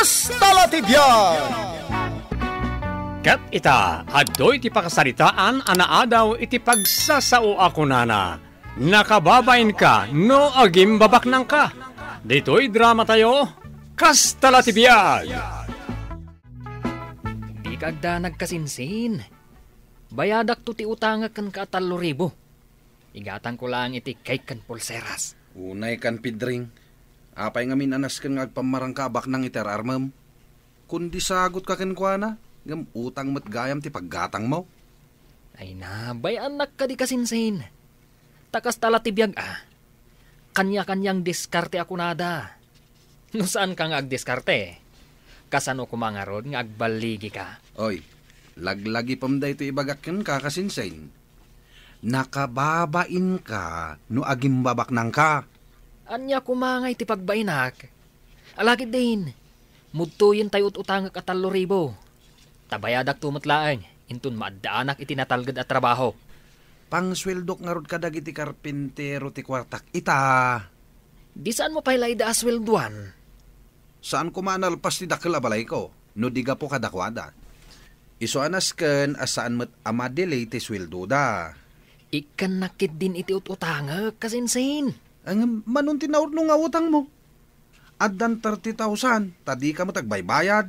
Kastalatibyan! Kat ita, adoy ti pakasaritaan, anaadaw iti pagsasao ako nana. Nakababain ka, no agim babaknang ka. Dito'y drama tayo, Kastalatibyan! Di kagda nagkasinsin. Bayadak to ti utangak kan ka 3,000. Igatan ko lang iti cake kan pulseras. Unay kan pidring. Apay nga minanas kan ngagpamarang kabak ng iterarmam. Kundi sagot ka ken kuana, ngam utang met gayam ti paggatang mo. Ay na, bayanak ka di kasinsin. Takas talatibiyag Kanya-kanyang diskarte ako nada. No saan ka nga agdiskarte? Kasano kumangarod nga agbaligi ka? Oy, laglagi pamday ito ibagak ken kakasinsin. Nakababain ka no agimbabak nang ka. Anya kumangay ti pagbainak. Alagid din, mudtuyin tayo utangak at 3,000. Tabayadak tumatlaang, intun maadaanak itinatalgad at trabaho. Pangsweldok nga rod kadag iti karpintero ti kwartak ita. Di saan mo pailay da aswelduan? Saan ko manalpas ti dakil abalay ko, no diga po kadakwada. Iso anas ken asaan met amadilay ti sweldo da. Ikan nakit din iti utangak kasinsin. Ang manun tinaur no nga utang mo. Addan 30,000, tadi ka mo tagbaybayad.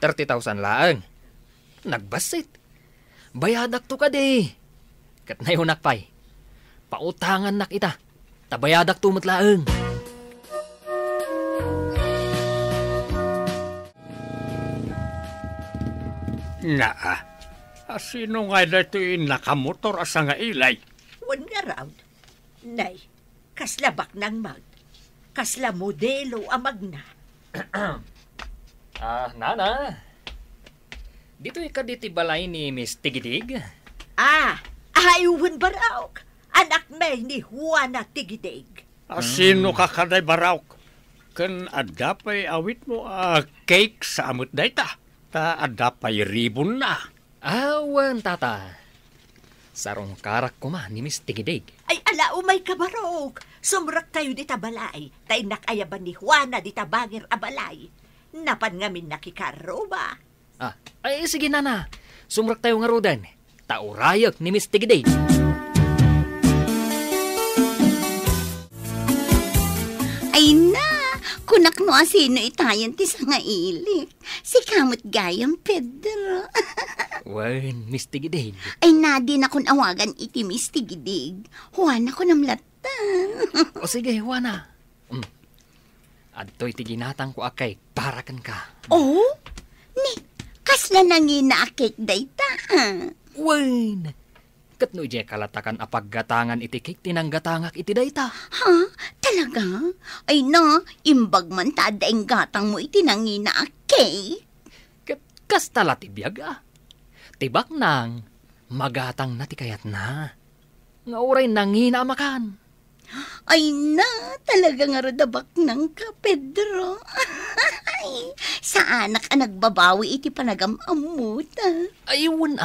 30,000 laang. Nagbasit. Bayadak to ka di. Kat na yun nakpay. Pautangan nak ita. Tabayadak to matlaang. Naa, sino nga dito yung nakamotor asa nga ilay? Wan nga raw. Nay, kaslabak ng mag. Kasla modelo amag na. Nana. Dito ikaditi balay ni Miss Tigidig? Ayuwan ba raw? Anak may ni Juana Tigidig. Sino ka kaday barawk? Kan adapay awit mo cake sa amot dayta. Ta adapay ribbon na. Awan, tata. Sarong karak ko man ni Miss Tigidig. Ay, ala, umay kabarok. Sumrak tayo di tabalay. Tay nakayaban ni Juana di tabangir abalay. Napan ngamin nakikaro ba? Ay, sige nana. Sumrak tayo nga rodan. Taurayak ni Miss Tigidig. Ay na, kunak no asino itayan ti sa nga ilik. Si kamot gayam Pedro. Wan, Miss Tigidig. Ay nadi na kun awagan iti Miss Tigidig. Juana ko namlatan. O sige, Juana. Adto'y tiginatang ko akay, parakan ka. Oh? Ni, kasla nangina akik dayta. Wan, katno ije kalatakan apaggatangan iti kik tinanggatangak iti dayta. Ha? Talaga? Ay na, imbag man tadaing gatang mo iti nangina akik. Kastala tibiyag Tibak nang, magatang na ti kayat na. Nga oray nangina makan. Ay na, talaga nga rodabak ng ka, Pedro. Sa anak ang nagbabawi iti panagamamuta. Ayun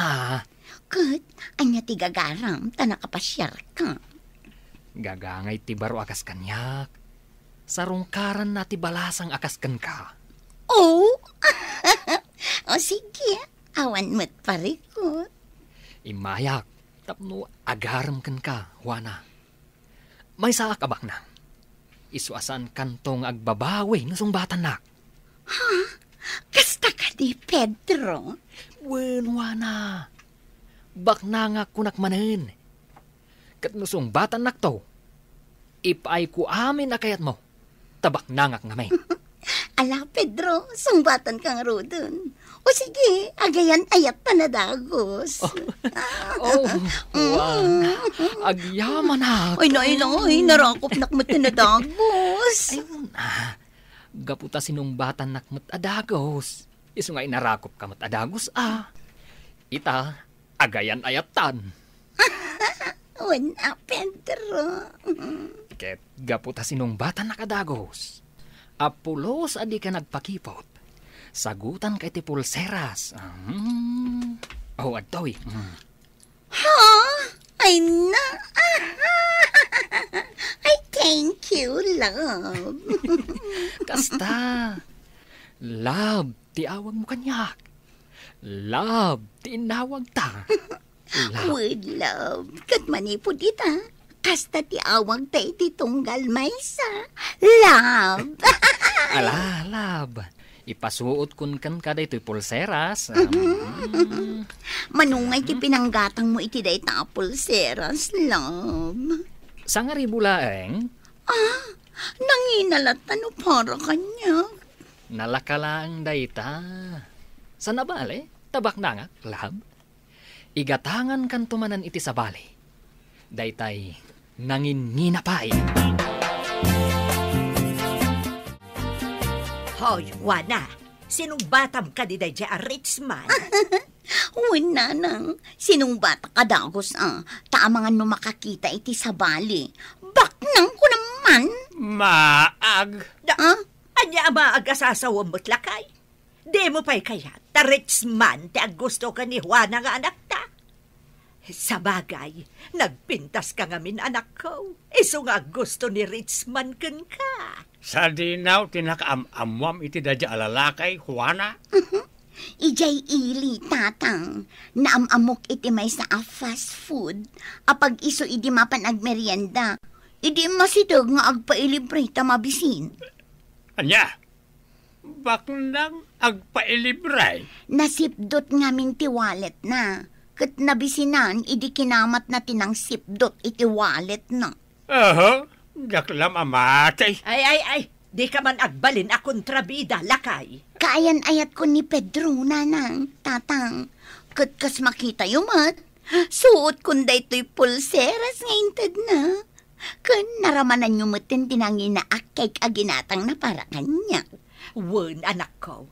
Kat, anya ti gagaram, tanakapasyar ka. Gagangay ti baro akas kanyak. Sarungkaran na ti balasang akas kan ka. Oh? O sige, awan mo't parikot. Imayak, tapno agaram kan ka, Juana. May saak abak na. Isuasan kantong agbabawi nusong batan nak. Ha? Kasta ka di, Pedro? Wen, Juana. Bak na nga kunak manin. Kat nusong batan nak to. Ipay ko amin akayat mo. Tabak nangak nga may. Ala, Pedro, sumbatan kang rodon. O sige, agayan ayat panadagos. Agyaman na. Ay, narakop nakmat panadagos. Ayun gaputa sinumbatan nakmat adagos. Iso nga inarakop ka mat adagos Ita, agayan ayatan. Wala, Pedro. Ket gaputa sinumbatan nakadagos. Apulos adi ka nagpakipot. Sagutan kay ti pulseras. Adtoy. Ha? Ay na. Ay, thank you, love. Kasta. Love, ti awag mo kanyak. Love, ti inawag ta. Love. With love, kat manipod ita. Kasta ti awag ta iti tunggal maysa. Love. Ala, love. Ipasuot kun kan kada ito'y pulseras. Manungay ti pinanggatang mo iti day ta pulseras, love. Sa nga ribulaeng, Nanginalatan no para kanya. nalakalaang dayta. Sa nabale, tabak na nga, love. Igatangan kan tumanan iti sa bali. Daytay, nanginginapay. Hoy, Juana, sinong batam ka di day a rich man? Wala nang, sinong bata kadagos taamangan no makakita iti sa bali. Baknang ko naman. Maag. Anya ama ag-asasawa mo't lakay? Di mo pa'y kaya, ta rich man, ti gusto ka ni Juana nga anak ta. Sa bagay, nagpintas ka nga min anak ko. Iso nga gusto ni rich man kan ka. Sa dinaw, tinakaamamwam iti dadya alalakay, Juana. Ijay ili, tatang. Naamamok iti may sa fast food. Apag iso idi mapan agmerienda. Idi masidog nga agpailibre ta mabisin. Anya, baknang agpailibray. Nasipdot ngamin ti wallet na. Kat nabisinan, idi kinamat na tinang sipdot iti wallet na. Daklam amatay. Ay, di ka man agbalin a kontrabida, lakay. Kaayan ayat ko ni Pedro, nanang, tatang. Kat kas makita yumat. Suot kunday to'y pulseras ngayon na. Kan naramanan yumutin tinangin na akay aginatang na para kanya. Wen, anak ko.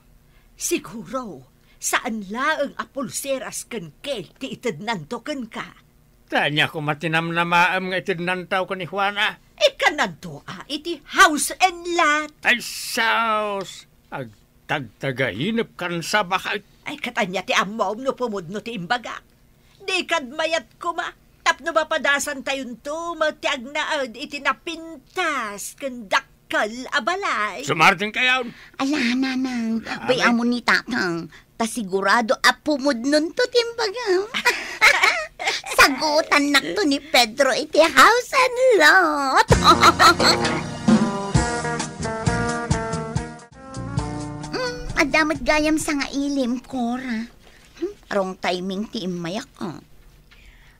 Siguro, saan laang apulseras kan kel ti itid nanto kan ka? Tanya ko matinam na maam nga itid nantaw ko ni Juana. Ikananto iti house and lot. Ay, saus. Agtagtagahinap kan sa bakay. Ay, katanya ti amom no pumudno ti imbaga. Di kad mayat ko ma. Tapno mapadasan tayon to, matiag na iti napintas kan dakkal abalay. Sumarting kayaw. Ala, nanang, bayang mo ni tatang. Tasigurado apumod nun to timbaga. Sagutan na to ni Pedro iti house and lot. Adamot gayam sa nga ilim, Cora. Arong timing ti imayak ko.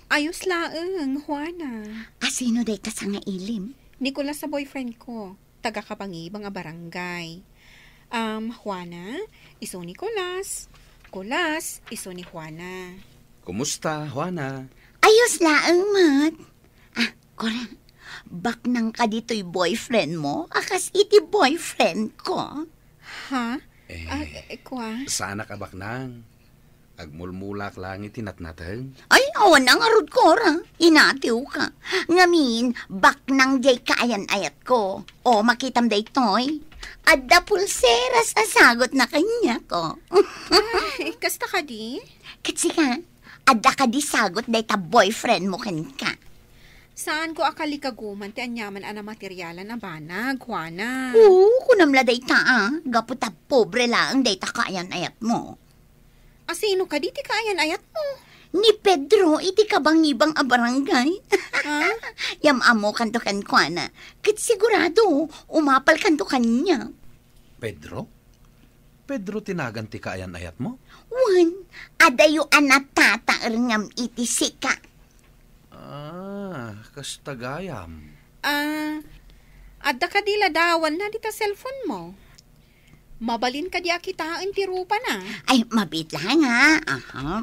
Ayos laeng, Juana. Sino day ka sa nga ilim? Nicolas sa boyfriend ko. Taga-Kapangibang a barangay. Juana, iso Nicolas. Nicolas, iso ni Juana. Kumusta, Juana? Ayos laeng, mat. Cora, bak nang ka dito'y boyfriend mo? Akas iti boyfriend ko. Ha? Eh, Kwa? sana ka baknang. Agmulmulak lang itinatnateng. Ay, awan ang arod, Cora. Inatiw ka. Ngamin, bak nang jay kaayan ayat ko. O, makitam day toy. Adda pulseras asagot na kanya ko. Ay, kasta ka di? Kasi ka, adda ka di sagot day ta boyfriend mo kan ka. Saan ko akali kaguman ti anyaman ana materyalan na banag, Juana? Oo, kunamla day ta Gaputa pobre lang day ta kaayan ayat mo. Sino ka di ti kaayan ayat mo? Ni Pedro, iti kabangibang a barangay. Ha? Yam amo kanto kan kuana. Kit sigurado, umapal kanto kanya. Pedro? Pedro tinagan ti kaayan ayat mo? Wan, adayo anatata ngam iti sika. Kastagayam. Adda ka di ladawan na di ta cellphone mo. Mabalin ka di akitaan ti rupa na. Ay, mabit lang Aha.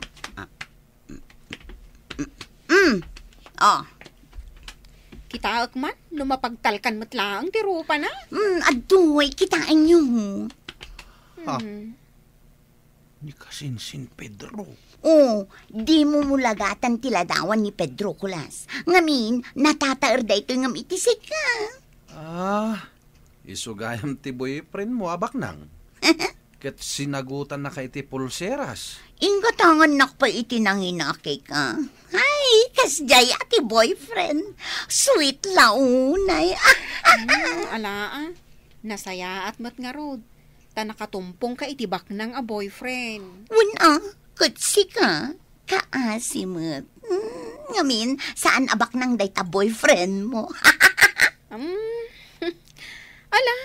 Kitaak man, lumapagtalkan matlaang ti rupa na. Adoy, kitain nyo. Ni kasinsin Pedro. Di mo mulagatan tiladawan ni Pedro Kulas. Ngamin, natataer da ito ngam itisik ka. Isugayam ti boyfriend mo, abak nang. Ket sinagutan na kay ti pulseras. Ingatangan nak pa itinanginake ka. Ay, kasjay ati boyfriend. Sweet launay. Nasaya at mat nga rod. ta nakatumpong ka itibak ng a boyfriend. Una, kutsi ka, kaasimot. Ngamin, saan abak nang dayta boyfriend mo? Ala,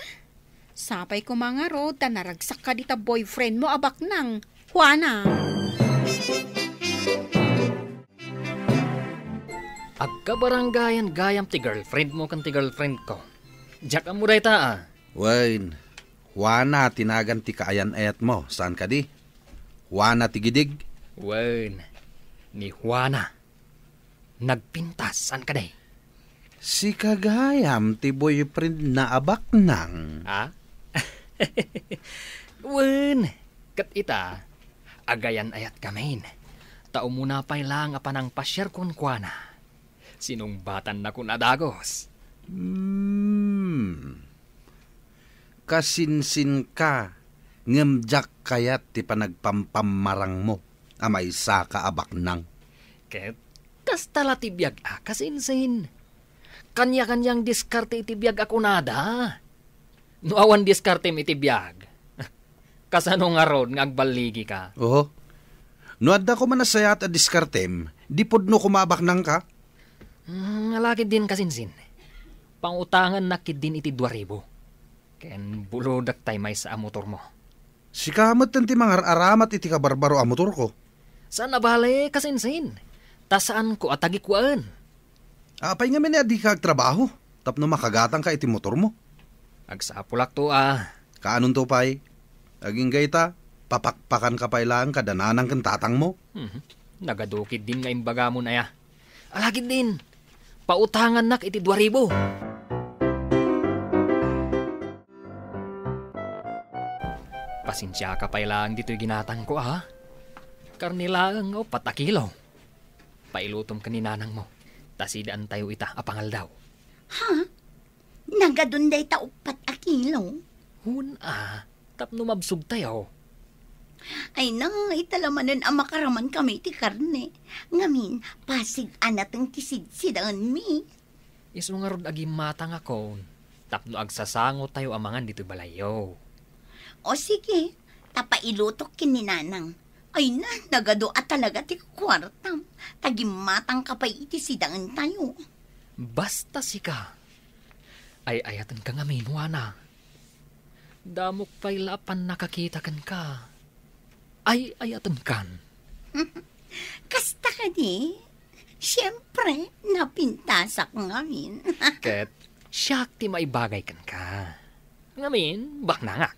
sapay ko mga rod, ta naragsak ka dita boyfriend mo abak ng Juana. Agkabaranggayan gayam ti girlfriend mo kan ti girlfriend ko. Diyak ang muday ta Wain, Juana tinagan ti kaayan ayat mo. Saan ka di? Juana ti gidig? Wen, ni Juana. Nagpintas, saan ka day? Si kagayam ti boyfriend na abak nang. Ha? Wen, kat ita, agayan ayat kamin. Tao muna pa'y lang apanang pasyar kon Juana. Sinong batan na kun adagos? Kasinsin ka, ngemjak kayat ti panagpampamarang mo, amay sa kaabak nang. Ket, kas tala tibiyag kasinsin. Kanya-kanyang diskarte itibiyag ako nada. No awan diskarte itibiyag. Kasano nga ron nga agbaligi ka? Oo. No adda ko manasayat a diskartem, di pod no kumabak nang ka? Alakid din kasinsin. Pangutangan nakid din iti 2,000. Ken bulodak tay may sa motor mo. Si kamot ti mga aramat iti kabarbaro a motor ko. Saan nabale kasinsin? Tasaan ko at tagikwaan? Apay nga minaya di ka trabaho, tapno makagatang ka iti motor mo. Agsapulak to Kaanon to pay? Aging gayta, papakpakan ka pay lang kadananang kantatang mo. Nagadukid din nga imbaga mo na ya. Alakid din. Pautangan nak iti 2,000. Pasensya ka pay lang dito'y ginatang ko Karnilang o patakilaw. Pailutom ka ni nanang mo. Tasidaan tayo ita apangal daw. Ha? Nagadunday ta upat akilaw? Hun tapno mabsug tayo. Ay na, italamanan ang makaraman kami ti karne. Ngamin, pasig anatang tisid-sidaan mi. Iso nga ron agi matang ako. Tapno agsasango tayo amangan dito balayo. O sige, tapailutok kininanang. Ay na, nagado at talaga ti kwartam. Tagimatang kapay iti sidaan tayo. Basta sika. Ay ayatan ka nga minuana. Damok pa'y lapan nakakita kan ka. Ay ayatan kan. Kasta ka di? Siyempre, napintasak ngamin. Ket, siyak ti maibagay kan ka. Ngamin, bak na nga.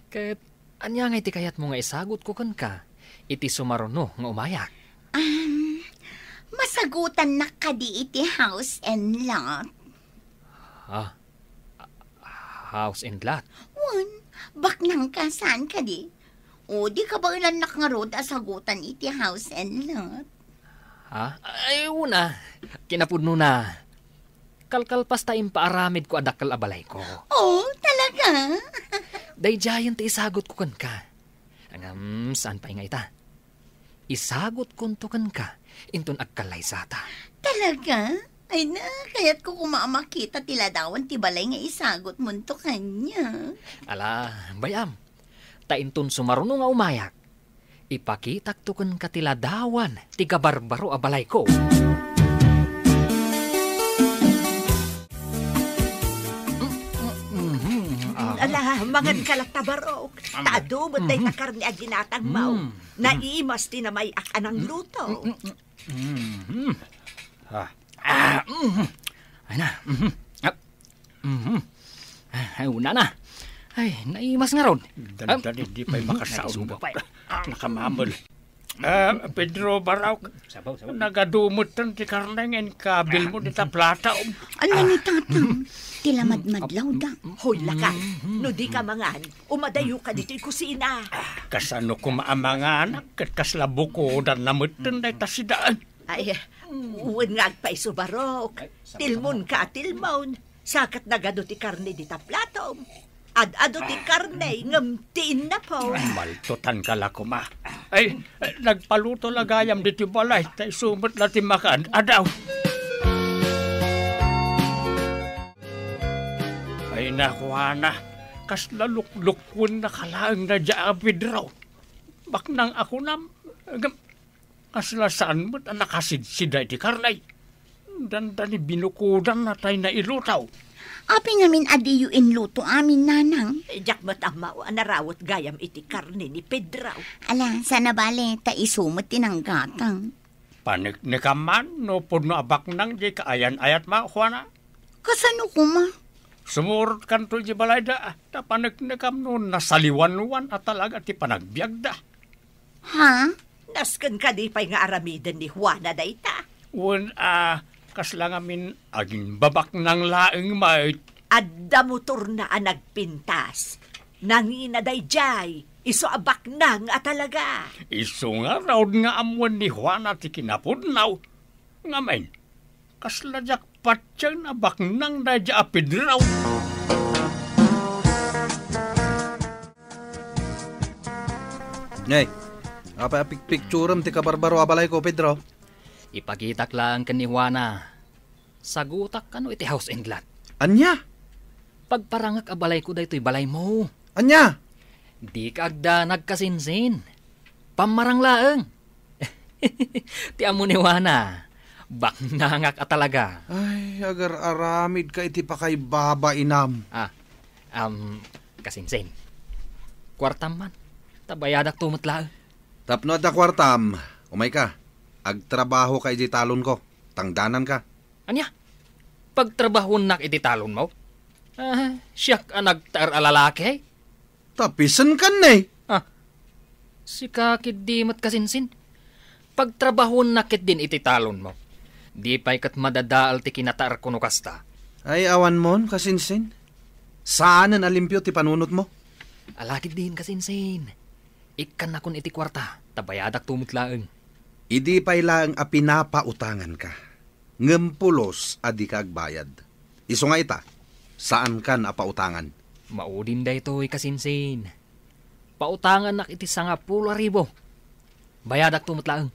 Ket, anya nga iti kayat mo nga isagot ko kan ka. Iti sumaruno nga umayak. Masagutan na ka di iti house and lot. House and lot? Bak nang ka saan ka di? O di ka ba ilan nakangarod asagutan iti house and lot? Ay, una. Kinapudno na. Kalkalpas ta impaaramid ko adakal abalay ko. Oh, talaga? Day giant isagot ko kan ka. Angam, saan pa nga ita? Isagot kunto kan ka. Inton agkalay sata. Talaga? Ay na, kaya't ko kumamakita tiladawan ti balay nga isagot mo to kanya. Ala, bayam. Ta inton sumaruno nga umayak. Ipakitak to kan katiladawan ti kabarbaro abalay ko. Ala, mga kalaktabarok. Tado, batay ka karni at ginatang mau. Naimas ti na may akanang luto. Ay na. Ay, una na. Ay, naimas nga ron. Dali, di pa'y makasaon. Nakamamol. Pedro Barauk, nagadumot tan ti karnengen kabil mo dita plata. Ano ni tatang? Tilamad-madlaw da. Hoy, lakay. No di ka mangan, umadayo ka dito'y kusina. Kasano ko maamangan, kat kaslabo ko dan namutin na tasidaan. Ay, uwan nga agpaiso barok. Tilmon ka, tilmon. Sakat nagado ti karne dita plato. Ad-ado ti karne, ngamtiin na po. Maltutan ka la kuma. Ay, nagpaluto lagayam diti balay, tay sumot na ti makan, adaw. Ay nakuha na, Kas laluk-lukwon na kalaang na dya Pedro. Baknang ako na, kaslasaan mo't nakasidsiday ti Karnay. Danda ni binukudan na tayo na ilutaw. Api ngamin adiyo inluto amin, nanang. Jak matamaw, narawat gayam iti karne ni Pedro. Ala, sana bale, taisumot tinanggatang. Panik ni kaman, no po no abak nang di kaayan-ayat ma, Juana. Kasano ko ma? Sumurot kan to di balay da, panik ni kam no nasaliwan-wan at talaga ti panagbiag da. Ha? Nasken ka di pa'y nga aramidan ni Juana dayta. Wan kaslang amin aging babak ng laing mait. Adda motor na nagpintas. Nangina dayjay, iso abak nang talaga. Iso nga raw nga amuan ni Juana ti kinapudnaw. Nga men, kasladyak patsyan abak nang dadya apid raw. Ngay, apa pictuream ti kabarbaro abalay ko, Pedro? Ipagitak lang kan ni Juana. Sagutak kano iti house and lot. Anya? Pagparangak abalay ko daytoy balay mo. Anya? Di ka agda nagkasinsin. Pamarang laeng. Ti amo ni Juana. Baknangak at talaga. Ay, agar aramid ka iti pakay baba inam. Kasinsin. Kwartam man. Tabayadak tumot laeng. Tapno at kwartam, umay ka. Agtrabaho ka iti talon ko. Tangdanan ka. Anya? Pagtrabahon nak iti talon mo? Siyak nagtaar alalaki? Tapisan kan eh. Si kakit di mat kasinsin. Pagtrabahon nakit din iti talon mo. Di pa'y kat madadaal ti kinataar kuno kasta. Ay awan mon, kasinsin. Saan alimpyo ti panunot mo? Alakit din kasinsin. Ikan na kun iti kwarta. Tabayadak tumot laeng. Idi pa'y lang a pinapautangan ka. Ngempulos adi ka agbayad. Iso nga ita, saan kan a pautangan? Maudin da ito'y kasinsin. Pautangan nak iti 10,000. Bayadak tumot laeng.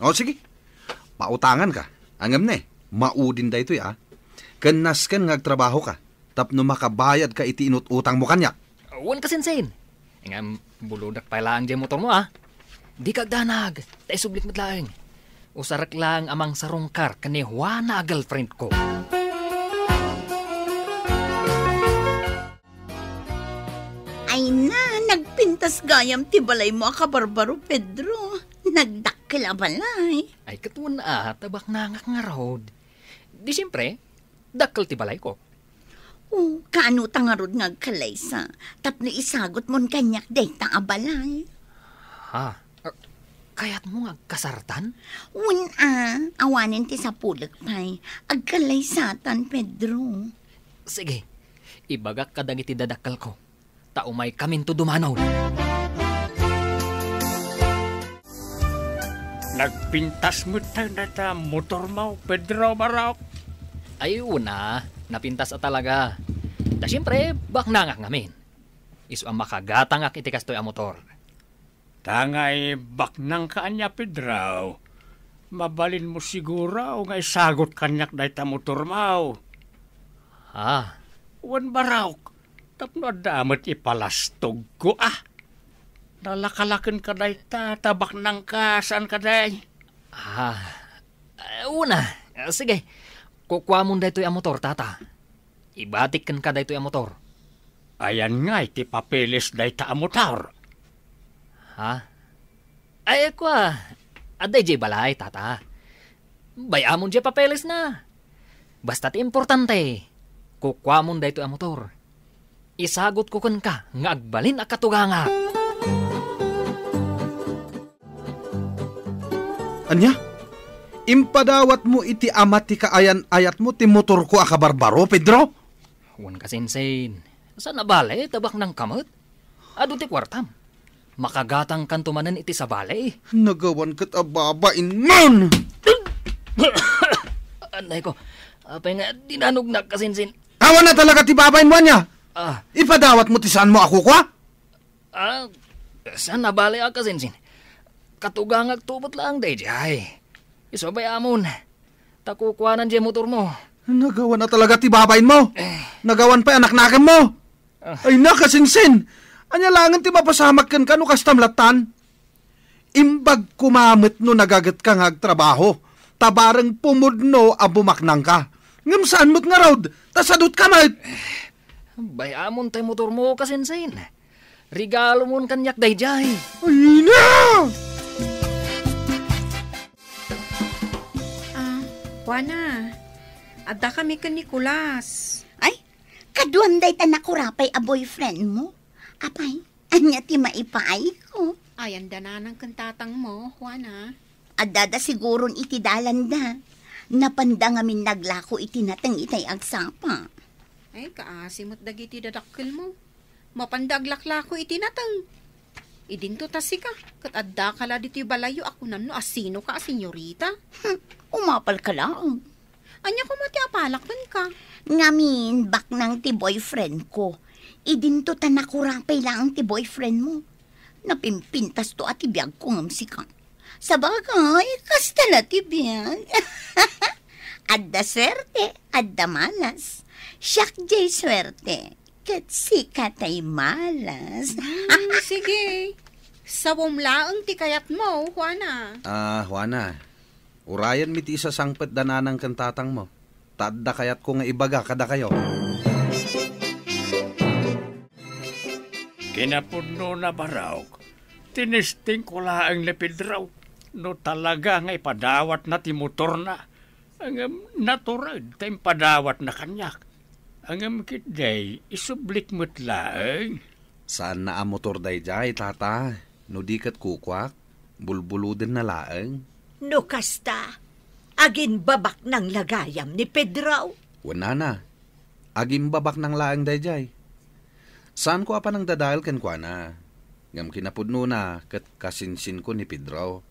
O sige, pautangan ka. Angam ne, maudin da ito'y Kenas ken ngagtrabaho ka. Tapno makabayad ka iti inututang mo kanya. Wan kasinsin. Ngam buludak pa lang dyan motor mo Di kagdanag, tayo sublik matlaeng. Usarak lang amang sarungkar kani Juana girlfriend ko. Ay na, nagpintas gayam ti balay mo kabarbaro, Pedro. Nagdakkel a balay. Ay katuan tabak nangak nga road. Di siyempre, dakkel ti balay ko. Kaano tangarod ngagkalaysa. Tapno isagot mon kanyak dayta a balay. Kayat mo agkasartan? Awanin ti sa pulag pa'y. Agkalaysatan, Pedro. Sige, ibagak kadang iti dadakkel ko. Taumay kaminto dumanaw. Nagpintas mo tayo na motor mo, Pedro Barok. Ay una, napintas at talaga. Da siyempre, baknangak ngamin. Isu ang makagatangak iti kastoy a motor. Tangay baknang kaanya, Pedro. Mabalin mo siguro o ngay sagot kanyak dahi ta motor mo. Wan Barok, tapno damat ipalastog ko Nalakalakin ka dahi ta, tabak nang ka, saan ka dahi? Una, sige. Kukwa mo dahi to'y a motor, tata. Ibatik kan ka dahi to'y a motor. Ayan nga, iti papeles dahi ta a motor. Ay, kwa. Aday jay balay, tata. Bayamon jay papeles na. Basta't importante. Kukwa mo dahi to'y a motor. Isagot ko kan ka, nga agbalin a katuganga. Anya? Impadawat mo iti amat ti kaayan-ayat mo ti motor ko akabarbaro, Pedro? Wan kasinsin. Saan na balay, tabak ng kamot? Ado ti kwartam. Makagatang kantumanan iti sa balay. Nagawan kat ababain man! Anay ko, apay nga dinanog na kasinsin. Awan na talaga ti babain mo niya! Ipadawat mo ti saan mo ako kwa? Saan na balay kasinsin? Katugangag tubot lang day jay. Isobay amon. Takukwanan jay motor mo. Nagawan na talaga ti babayin mo. Nagawan pa anak-nakan mo. Ay nakasinsin. Anyalangan ti mapasamak kan no kastamlatan. Imbag kumamit no nagagat ka ngagtrabaho. Tabarang pumudno a bumaknang ka. Ngam saan mo't nga raod, tasadot ka mat. Bayamon tay motor mo kasinsin. Regalo mon kanyak dayjay. Ay na! Juana, adda kami ka Nicolas. Ay, kaduan day tanakurapay a boyfriend mo. Apay, anya ti maipaay ko. Ay, anda na ng kantatang mo, Juana. Adada siguron iti dalanda. Napanda ngamin naglako iti natang itay agsapa. Ay, kaasimot dagiti dadakkel mo. Mapandaglaklako iti natang. Idinto tasi ka. Kat adda kala dito balayo ako nano asino ka, senyorita. Umapal ka lang. Anya ko mati apalakman ka. Ngamin, bak nang ti boyfriend ko. Idinto tanakurapay lang ti boyfriend mo. Napimpintas to at ibiyag ko ngamsi ka. Sabagay, kasta na ti biyag. Adda swerte, adda malas. Siyak jay swerte. Kat sikatay malas. Sige. Sawom laang ti kayat mo, Juana. Juana, urayan mi ti isa sangpet dananang kantatang mo. Tadda kayat ko nga ibaga kada kayo. Kinapudno na baraw. Tinisting ko laang lepid raw. No talaga nga ipadawat na ti motor na. Ang naturad ta ipadawat na kanyak. Ang kitday isublik mo't laang. Saan na ang motor day jay, tata? No di kat kukwak, bulbuluden na laang. No kasta, agin babak ng lagayam ni Pedro. Wala na. Agim babak ng laang day jay. Saan ko apa nang dadahal kan kwa na? Ngam kinapudno na kat kasinsin ko ni Pedro.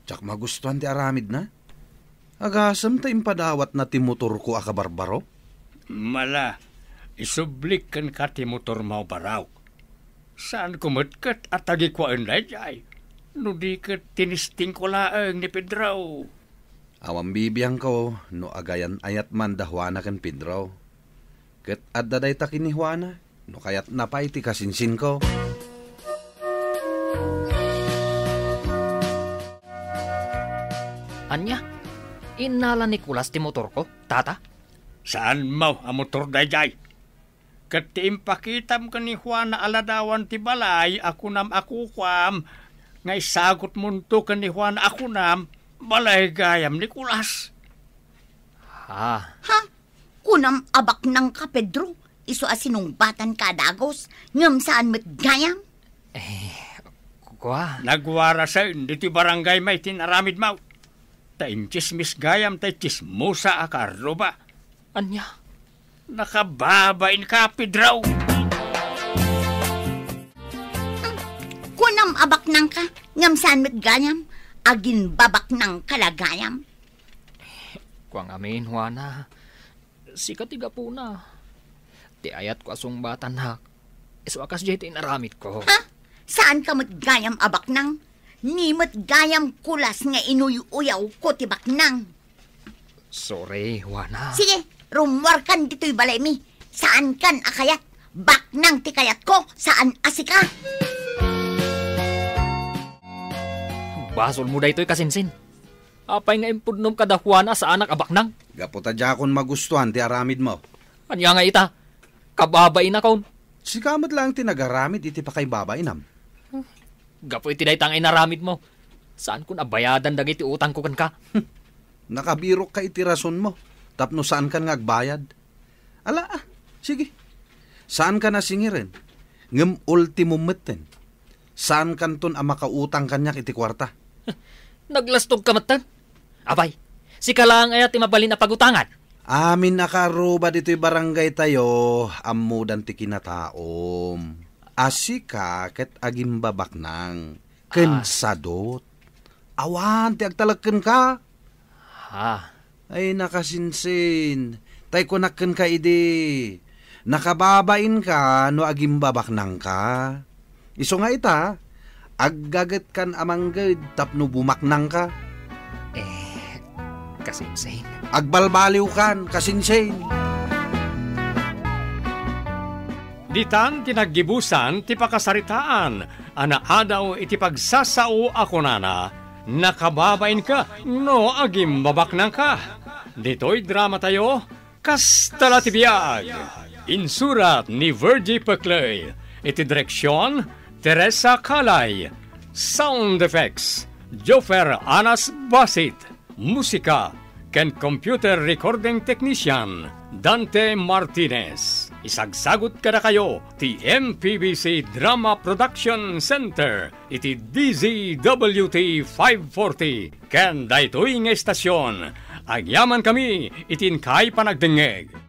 Tsak magustuhan ti aramid na. Agasam ta impadawat na ti motor ko akabarbaro. Mala, isublik kan ka ti motor mo baraw. Saan kumatkat at agi ko ang dayjay? No di kat tinisting ko laang ni Pedro. Awang bibiyang ko, no agayan ayat man da Juana kan Pedro. Kat addaday takin ni Juana, no kayat napay ti kasinsin ko. Anya, inala ni Nicolas ti motor ko, tata? Saan mo ang motor dayjay? Kat ti impakitam ka ni Juana aladawan ti balay, ako nam akukwam, nga isagot munto ka ni Juana ako nam, balay gayam ni Nicolas. Ha? Kunam abak ng ka, Pedro. Iso asinungbatan ka dagos. Ngam saan met gayam? Kwa? Nagwara sa hindi ti barangay may tinaramid mo. Taim chismis gayam tay chismusa akarro ba? Anya? Nakababain ka, Pedro. Kunam abak ng ka. Ngam saan met gayam? Agin babak ng kalagayam. Kuang amin, Juana. Sikat tiga po na. Ti ayat ko asong batan hak. Iso akas jay tinaramid ko. Ha? Saan ka met gayam abak ng? Ni met gayam kulas nga inuyaw ko tibak ng. Sorry, Juana. Sige, rumwar kan dito'y balay mi. Saan kan akayat? Bak ng tikayat ko. Saan asika? Basol mo da ito'y kasinsin. Apay nga impudnom kada Juana sa anak abak nang. Gaputa jakon magustuhan ti aramid mo. Anya nga ita? Kababain na kaon. Sikamat lang tinagaramid iti pa kay babainam. Gapo iti day tangay naramid mo. Saan ko nabayadan dagiti utang ko kan ka? Nakabirok ka iti rason mo. Tapno saan ka ngagbayad? Ala, sige. Saan ka nasingirin? Ngem ultimo metten. Saan kanton ang makautang kanyak iti kwarta? Naglastog ka matan? Abay, si kalang ayat mabalin na pagutangan. Amin nakaruba dito'y barangay tayo, amudan ti kinataom. Asika ket agimbabak nang, kensadot. Awan, ti agtalagken ka. Ha? Ay nakasinsin, tay kunakken ka idi. Nakababain ka no agimbabak nang ka. Iso nga ita, aggaget kan amangged tapno bumaknang ka. Kasinsin. agbalbaliw kan kasinsen. Ditan tinaggibusan ti pakasaritaan, adaw iti pagsasao ako nana, nakababain ka no agimbabak nang ka. Dito'y drama tayo, Kastala ti Biag. Insurat ni Virgie Peclay. Iti direksyon, Teresa Calay. Sound effects, Jofer Anas Basit. Musika, ken computer recording technician, Dante Martinez. Isagsagot kada kayo ti MPBC Drama Production Center iti DZWT 540 ken daytoy nga estasyon. Agyaman kami itin kay panagdengeg.